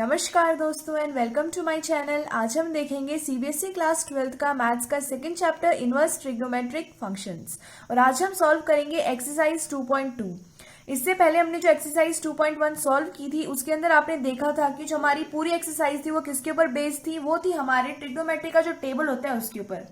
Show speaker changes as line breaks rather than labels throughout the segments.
नमस्कार दोस्तों and welcome to my channel. आज हम देखेंगे सीबीएसई क्लास 12 का मैथ्स का second chapter inverse trigonometric functions और आज हम सॉल्व करेंगे एक्सरसाइज 2.2। इससे पहले हमने जो एक्सरसाइज 2.1 सॉल्व की थी उसके अंदर आपने देखा था कि जो हमारी पूरी एक्सरसाइज थी वो किसके ऊपर बेस्ड थी, वो थी हमारे ट्रिग्नोमेट्री का जो टेबल होता है उसके ऊपर।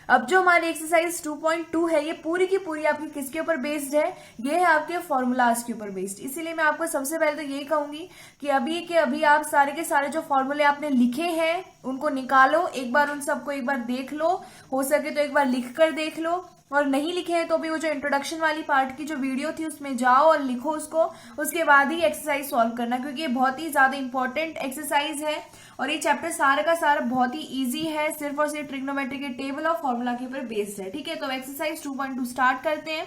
अब जो हमारी एक्सरसाइज 2.2 है ये पूरी की पूरी आपकी किसके ऊपर बेस्ड है, ये है आपके फॉर्मूलाज के ऊपर बेस्ड। इसीलिए मैं आपको सबसे पहले तो यही कहूंगी कि अभी आप सारे के सारे जो फॉर्मूले आपने लिखे हैं उनको निकालो, एक बार उन सबको एक बार देख लो, हो सके तो एक बार लिख कर देख लो, और नहीं लिखे हैं तो भी वो जो इंट्रोडक्शन वाली पार्ट की जो वीडियो थी उसमें जाओ और लिखो उसको, उसके बाद ही एक्सरसाइज सॉल्व करना, क्योंकि ये बहुत ही ज्यादा इंपॉर्टेंट एक्सरसाइज है और ये चैप्टर सारा का सारा बहुत ही इजी है, सिर्फ और सिर्फ ट्रिग्नोमेट्री के टेबल और फॉर्मूला के ऊपर बेस्ड है। ठीक है, तो एक्सरसाइज 2.2 स्टार्ट करते हैं।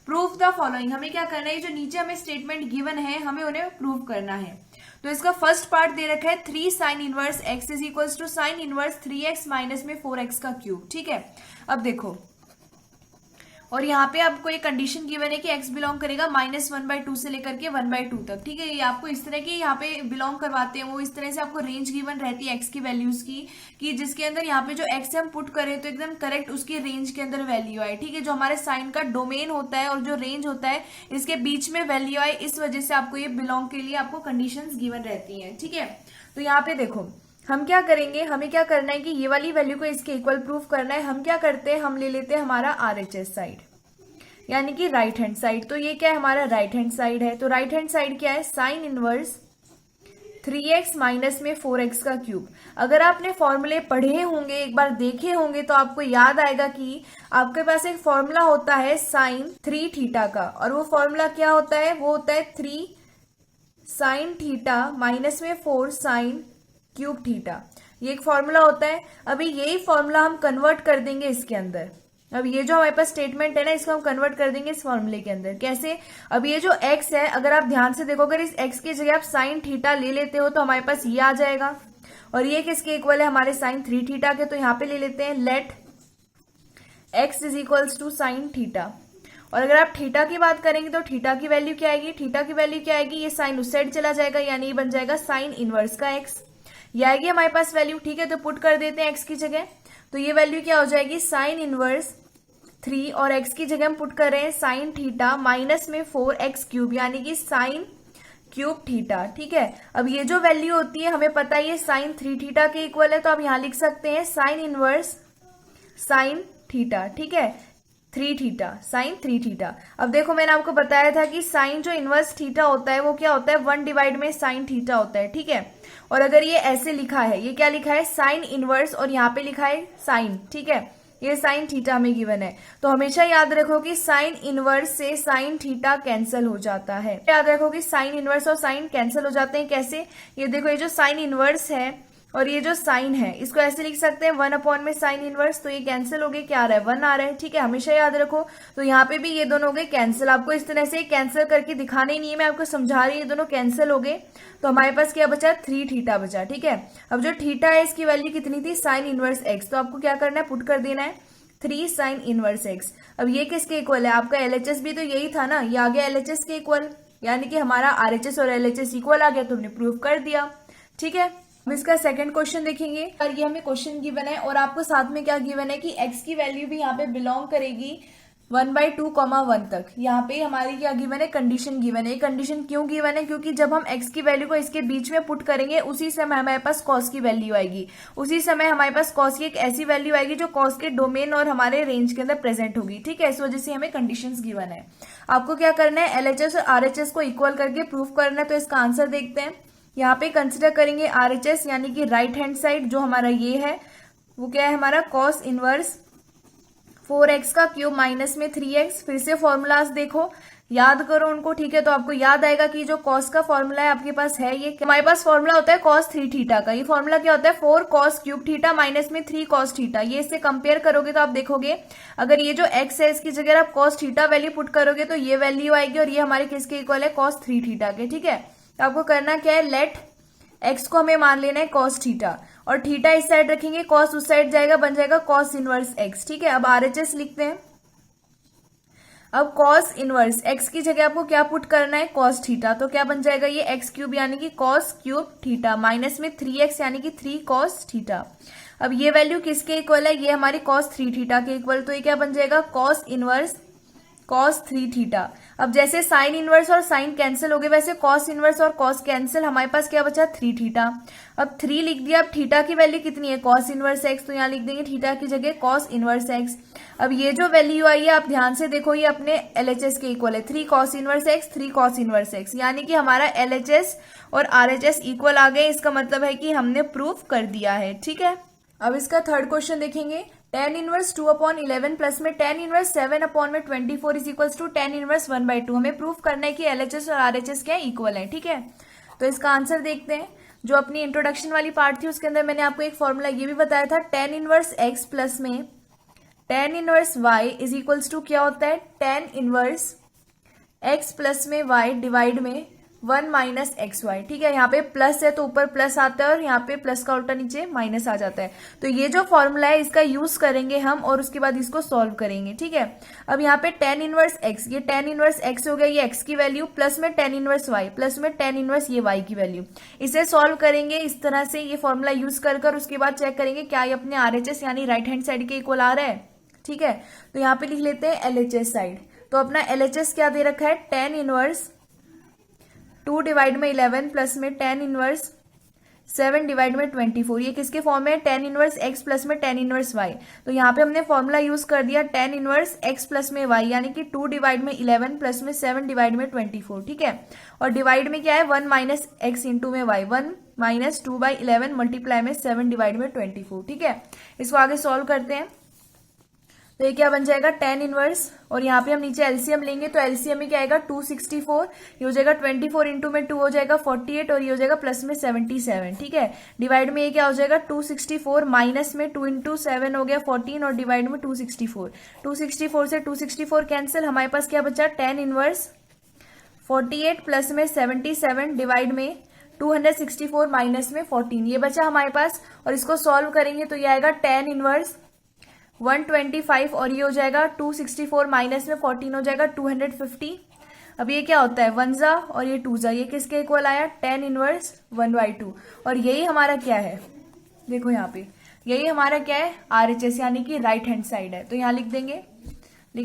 प्रूफ द फॉलोइंग, हमें क्या करना है, जो नीचे हमें स्टेटमेंट गिवन है हमें उन्हें प्रूव करना है। तो इसका फर्स्ट पार्ट दे रखा है 3 sine inverse x is equal to sine inverse 3x minus में 4x का क्यूब। ठीक है, अब देखो, और यहाँ पे आपको एक कंडीशन गिवन है कि x बिलोंग करेगा -1/2 से लेकर के 1/2 तक। ठीक है, ये आपको इस तरह की यहाँ पे बिलोंग करवाते हैं, वो इस तरह से आपको रेंज गिवन रहती है x की वैल्यूज की, कि जिसके अंदर यहाँ पे जो x हम पुट करें तो एकदम करेक्ट उसकी रेंज के अंदर वैल्यू आए। ठीक है, जो हमारे साइन का डोमेन होता है और जो रेंज होता है इसके बीच में वैल्यू आए, इस वजह से आपको ये बिलोंग के लिए आपको कंडीशन गिवन रहती है। ठीक है, तो यहाँ पे देखो हम क्या करेंगे, हमें क्या करना है कि ये वाली वैल्यू को इसके इक्वल प्रूफ करना है। हम क्या करते हैं, हम ले लेते हैं हमारा आरएचएस साइड, यानी कि राइट हैंड साइड। तो ये क्या है, हमारा राइट हैंड साइड है। तो राइट हैंड साइड क्या है, साइन इनवर्स 3x माइनस में 4x का क्यूब। अगर आपने फॉर्मूले पढ़े होंगे, एक बार देखे होंगे, तो आपको याद आएगा कि आपके पास एक फॉर्मूला होता है साइन 3 थीटा का, और वो फॉर्मूला क्या होता है, वो होता है 3 साइन थीटा माइनस में 4 साइन क्यूब थीटा। ये एक फॉर्मूला होता है। अभी यही फॉर्मूला हम कन्वर्ट कर देंगे इसके अंदर। अब ये जो हमारे पास स्टेटमेंट है ना, इसको हम कन्वर्ट कर देंगे इस फॉर्मूले के अंदर। कैसे, अब ये जो x है, अगर आप ध्यान से देखो, अगर इस x की जगह आप साइन थीटा ले लेते हो तो हमारे पास ये आ जाएगा, और ये किसके इक्वल है, हमारे साइन 3 थीटा के। तो यहाँ पे ले लेते हैं let x is equals to sine theta. और अगर आप थीटा की बात करेंगे तो थीटा की वैल्यू क्या आएगी, थीटा की वैल्यू क्या आएगी, ये साइन उस साइड चला जाएगा, यानी ये बन जाएगा साइन इनवर्स का x। ये आएगी हमारे पास वैल्यू। ठीक है, तो पुट कर देते हैं x की जगह, तो ये वैल्यू क्या हो जाएगी, साइन इनवर्स 3 और x की जगह हम पुट कर रहे हैं साइन थीटा माइनस में 4x क्यूब, यानी कि साइन क्यूब थीटा। ठीक है, अब ये जो वैल्यू होती है हमें पता है ये साइन 3 थीटा के इक्वल है, तो आप यहां लिख सकते हैं साइन इनवर्स साइन थीटा। ठीक है, 3 थीटा साइन 3 थीटा। अब देखो, मैंने आपको बताया था कि साइन जो इनवर्स थीटा होता है वो क्या होता है, 1 डिवाइड में साइन थीटा होता है। ठीक है, और अगर ये ऐसे लिखा है, ये क्या लिखा है, साइन इनवर्स, और यहाँ पे लिखा है साइन। ठीक है, ये साइन थीटा में गिवन है, तो हमेशा याद रखो कि साइन इनवर्स से साइन थीटा कैंसिल हो जाता है। याद रखो कि साइन इनवर्स और साइन कैंसिल हो जाते हैं। कैसे, ये देखो, ये जो साइन इनवर्स है और ये जो साइन है, इसको ऐसे लिख सकते हैं 1 में साइन इनवर्स, तो ये कैंसिल हो गए, क्या आ रहा है, 1 आ रहा है। ठीक है, हमेशा याद रखो। तो यहाँ पे भी ये दोनों हो गए कैंसिल, आपको इस तरह से कैंसिल करके दिखाने ही नहीं है, मैं आपको समझा रही हूँ, ये दोनों कैंसिल हो गए। तो हमारे पास क्या बचा, 3 थीटा बचा। ठीक है, अब जो थीटा है इसकी वैल्यू कितनी थी, साइन इनवर्स एक्स, तो आपको क्या करना है, पुट कर देना है 3 साइन इनवर्स एक्स। अब ये किसके इक्वल है, आपका एलएचएस भी तो यही था ना, ये आ गया एलएचएस के इक्वल, यानी कि हमारा आरएचएस और एलएचएस इक्वल आ गया, तो हमने प्रूव कर दिया। ठीक है, हम इसका सेकंड क्वेश्चन देखेंगे, और ये हमें क्वेश्चन गिवन है और आपको साथ में क्या गिवन है कि x की वैल्यू भी यहाँ पे बिलोंग करेगी 1/2, 1 तक। यहाँ पे हमारी क्या गिवन है, कंडीशन गिवन है। कंडीशन क्यों गिवन है, क्योंकि जब हम x की वैल्यू को इसके बीच में पुट करेंगे उसी समय हमारे पास cos की वैल्यू आएगी, उसी समय हमारे पास cos की एक ऐसी वैल्यू आएगी जो cos के डोमेन और हमारे रेंज के अंदर प्रेजेंट होगी। ठीक है, इस वजह से हमें कंडीशंस गिवन है। आपको क्या करना है, एलएचएस और आरएचएस को इक्वल करके प्रूफ करना है। तो इसका आंसर देखते हैं, यहाँ पे कंसिडर करेंगे आरएचएस, यानी कि राइट हैंड साइड जो हमारा ये है, वो क्या है, हमारा कॉस इनवर्स 4x का क्यूब माइनस में 3x। फिर से फॉर्मूलाज देखो, याद करो उनको। ठीक है, तो आपको याद आएगा कि जो कॉस का फॉर्मूला है आपके पास है, ये हमारे पास फॉर्मूला होता है कॉस 3 थीटा का। ये फॉर्मूला क्या होता है, 4 कॉस क्यूब थीटा माइनस में 3 कॉस थीटा। ये इससे कंपेयर करोगे तो आप देखोगे, अगर ये जो x है इसकी जगह आप कॉस थीटा वैल्यू पुट करोगे तो ये वैल्यू आएगी, और ये हमारे किसके इक्वल है, कॉस 3 थीटा के। ठीक है, तो आपको करना क्या है, लेट x को हमें मान लेना है कॉस थीटा, और थीटा इस साइड रखेंगे, कॉस उस साइड जाएगा, बन जाएगा कॉस इनवर्स x। ठीक है, अब आरएचएस लिखते हैं। अब कॉस इनवर्स एक्स की जगह आपको क्या पुट करना है, कॉस थीटा, तो क्या बन जाएगा ये एक्स क्यूब यानी कि कॉस क्यूब थीटा माइनस में 3x यानी कि 3 कॉस थीटा। अब ये वैल्यू किसके इक्वल है, ये हमारी कॉस 3 थीटा के इक्वल, तो ये क्या बन जाएगा कॉस इनवर्स कॉस 3 थीटा। अब जैसे साइन इनवर्स और साइन कैंसिल हो गए वैसे कॉस इनवर्स और कॉस कैंसिल, हमारे पास क्या बचा 3 थीटा। अब 3 लिख दिया। अब थीटा की वैल्यू कितनी है कॉस इनवर्स एक्स, तो यहाँ लिख देंगे थीटा की जगह कॉस इनवर्स एक्स। अब ये जो वैल्यू आई है आप ध्यान से देखो, ये अपने LHS के इक्वल है, 3 cos inverse x 3 cos inverse x, यानी कि हमारा LHS और RHS इक्वल आ गए। इसका मतलब है कि हमने प्रूफ कर दिया है। ठीक है, अब इसका थर्ड क्वेश्चन देखेंगे। tan इनवर्स 2/11 प्लस में tan inverse 7/24 is equals to tan inverse 1/2। हमें प्रूफ करना है कि LHS और RHS क्या इक्वल है। ठीक है, तो इसका आंसर देखते हैं। जो अपनी इंट्रोडक्शन वाली पार्ट थी उसके अंदर मैंने आपको एक फॉर्मूला ये भी बताया था, tan इनवर्स x प्लस में tan inverse y is equals to क्या होता है tan इनवर्स x प्लस में y डिवाइड में 1 माइनस एक्स वाई। ठीक है, यहाँ पे प्लस है तो ऊपर प्लस आता है और यहाँ पे प्लस का उल्टा नीचे माइनस आ जाता है। तो ये जो फॉर्मूला है इसका यूज करेंगे हम और उसके बाद इसको सॉल्व करेंगे। ठीक है, अब यहाँ पे tan इनवर्स x, ये tan इनवर्स x हो गया, ये x की वैल्यू प्लस में tan इनवर्स y प्लस में tan इनवर्स ये y की वैल्यू, इसे सॉल्व करेंगे इस तरह से ये फॉर्मूला यूज कर उसके बाद चेक करेंगे क्या ये अपने RHS यानी राइट हैंड साइड के इक्वल आ रहा है। ठीक है, तो यहाँ पे लिख लेते हैं LHS साइड। तो अपना LHS क्या दे रखा है tan इनवर्स 2 डिवाइड में 11 प्लस में tan इनवर्स 7 डिवाइड में 24, ये किसके फॉर्म में tan इनवर्स x प्लस में tan इनवर्स y। तो यहाँ पे हमने फॉर्मूला यूज कर दिया tan इनवर्स x प्लस में y यानी कि 2 डिवाइड में 11 प्लस में 7 डिवाइड में 24। ठीक है, और डिवाइड में क्या है 1 माइनस एक्स इंटू में y, 1 माइनस 2/11 मल्टीप्लाई में 7 डिवाइड में 24। ठीक है, इसको आगे सॉल्व करते हैं। तो ये क्या बन जाएगा tan इनवर्स, और यहाँ पे हम नीचे एलसीएम लेंगे तो एलसीएम में क्या आएगा 264, ये हो जाएगा 24 इंटू में 2 हो जाएगा 48 और ये हो जाएगा प्लस में 77। ठीक है, डिवाइड में ये क्या हो जाएगा 264 माइनस में 2 इंटू 7 हो गया 14 और डिवाइड में 264, 264 से 264 कैंसिल, हमारे पास क्या बचा tan इनवर्स 48 प्लस में 77 डिवाइड में 264 माइनस में 14, ये बचा हमारे पास। और इसको सॉल्व करेंगे तो ये आएगा tan इनवर्स 125 और ये हो जाएगा 264 माइनस में 14 हो जाएगा 250। अब ये क्या होता है 1 जा और ये 2 जा, ये किसके इक्वल आया tan इनवर्स 1/2। और यही हमारा क्या है देखो यहाँ पे, यही हमारा क्या है RHS यानी कि राइट हैंड साइड है। तो यहाँ लिख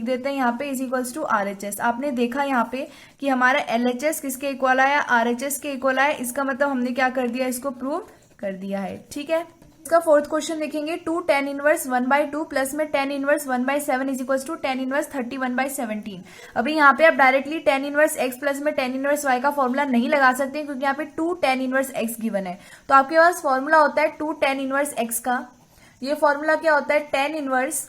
देते हैं यहाँ पे इज इक्वल्स टू RHS। आपने देखा यहाँ पे कि हमारा LHS किसके इक्वल आया RHS के इक्वल आया, इसका मतलब हमने क्या कर दिया इसको प्रूव कर दिया है। ठीक है, इसका फोर्थ क्वेश्चन देखेंगे 2 tan इनवर्स 1/2 प्लस में tan inverse 1/7 is equals to tan inverse 31/17। अभी यहाँ पे आप directly tan inverse x plus में tan इनवर्स y का फॉर्मूला नहीं लगा सकते क्योंकि यहाँ पे 2 tan इनवर्स x गिवन है। तो आपके पास फॉर्मूला होता है 2 tan इनवर्स x का, ये फॉर्मूला क्या होता है tan इनवर्स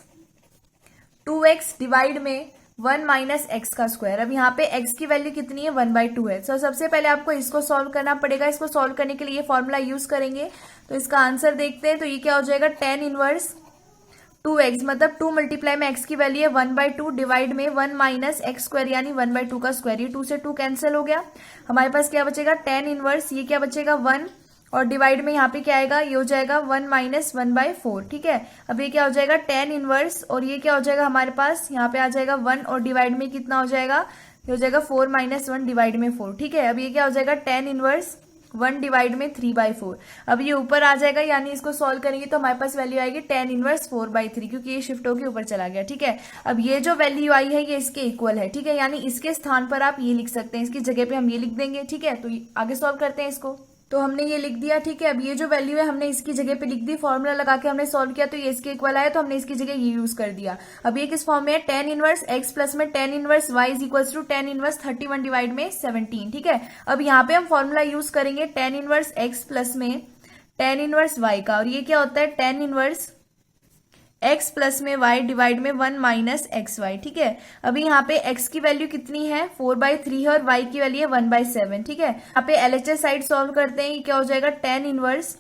2x डिवाइड में 1 माइनस एक्स का स्क्वायर। अब यहाँ पे x की वैल्यू कितनी है 1/2 है। तो सबसे पहले आपको इसको सॉल्व करना पड़ेगा, इसको सॉल्व करने के लिए ये फॉर्मूला यूज करेंगे। तो इसका आंसर देखते हैं, तो ये क्या हो जाएगा tan इनवर्स 2x मतलब 2 मल्टीप्लाई में x की वैल्यू है 1/2 डिवाइड में 1 माइनस एक्स स्क्वायर यानी 1/2 का स्क्वायर, ये 2 से 2 कैंसिल हो गया। हमारे पास क्या बचेगा tan इनवर्स, ये क्या बचेगा 1 और डिवाइड में यहाँ पे क्या आएगा ये हो जाएगा 1 माइनस 1/4। ठीक है, अब ये क्या हो जाएगा tan इनवर्स और ये क्या हो जाएगा हमारे पास यहाँ पे आ जाएगा 1 और डिवाइड में कितना हो जाएगा ये हो जाएगा 4 माइनस 1 डिवाइड में 4। ठीक है, अब ये क्या हो जाएगा tan इनवर्स 1 डिवाइड में 3/4। अब ये ऊपर आ जाएगा यानी इसको सॉल्व करेंगे तो हमारे पास वैल्यू आएगी tan इनवर्स 4/3 क्योंकि ये शिफ्ट होकर ऊपर चला गया। ठीक है, अब ये जो वैल्यू आई है ये इसके इक्वल है। ठीक है, यानी इसके स्थान पर आप ये लिख सकते हैं, इसकी जगह पे हम ये लिख देंगे। ठीक है, तो आगे सॉल्व करते हैं इसको। तो हमने ये लिख दिया। ठीक है, अब ये जो वैल्यू है हमने इसकी जगह पे लिख दी, फॉर्मूला लगा के हमने सॉल्व किया तो ये इसके इक्वल आया तो हमने इसकी जगह ये यूज कर दिया। अब ये किस फॉर्म में है tan इनवर्स x प्लस में tan inverse y is equals to tan inverse 31 divide में 17। ठीक है, अब यहाँ पे हम फॉर्मूला यूज करेंगे tan इनवर्स x प्लस में tan इनवर्स y का, और ये क्या होता है tan इनवर्स x प्लस में y डिवाइड में 1 माइनस एक्स वाई। ठीक है, अभी यहाँ पे x की वैल्यू कितनी है 4/3 है और y की वैल्यू है 1/7। ठीक है, यहाँ पे LHS साइड सॉल्व करते हैं, ये क्या हो जाएगा tan इनवर्स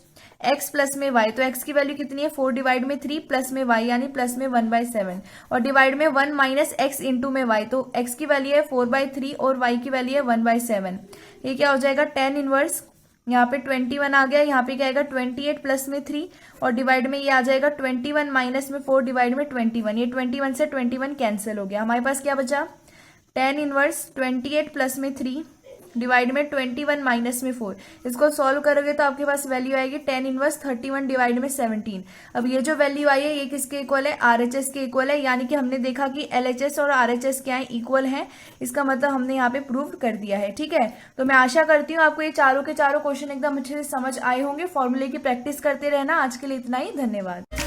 x प्लस में y, तो x की वैल्यू कितनी है 4 डिवाइड में 3 प्लस में y यानी प्लस में 1/7 और डिवाइड में 1 माइनस एक्स इंटू में y, तो x की वैल्यू है 4/3 और y की वैल्यू है 1/7। ये क्या हो जाएगा tan इनवर्स यहाँ पे 21 आ गया, यहाँ पे क्या आएगा 28 प्लस में 3 और डिवाइड में ये आ जाएगा 21 माइनस में 4 डिवाइड में 21, ये 21 से 21 कैंसिल हो गया। हमारे पास क्या बचा टेन इनवर्स 28 प्लस में 3 डिवाइड में 21 माइनस में 4। इसको सॉल्व करोगे तो आपके पास वैल्यू आएगी टेन इनवर्स 31 डिवाइड में 17। अब ये जो वैल्यू आई है ये किसके इक्वल है, आरएचएस के इक्वल है, यानी कि हमने देखा कि एलएचएस और आरएचएस क्या है, इक्वल है। इसका मतलब हमने यहाँ पे प्रूव कर दिया है। ठीक है, तो मैं आशा करती हूँ आपको ये चारों के चारों क्वेश्चन एकदम अच्छे से समझ आए होंगे। फॉर्मूले की प्रैक्टिस करते रहना। आज के लिए इतना ही, धन्यवाद।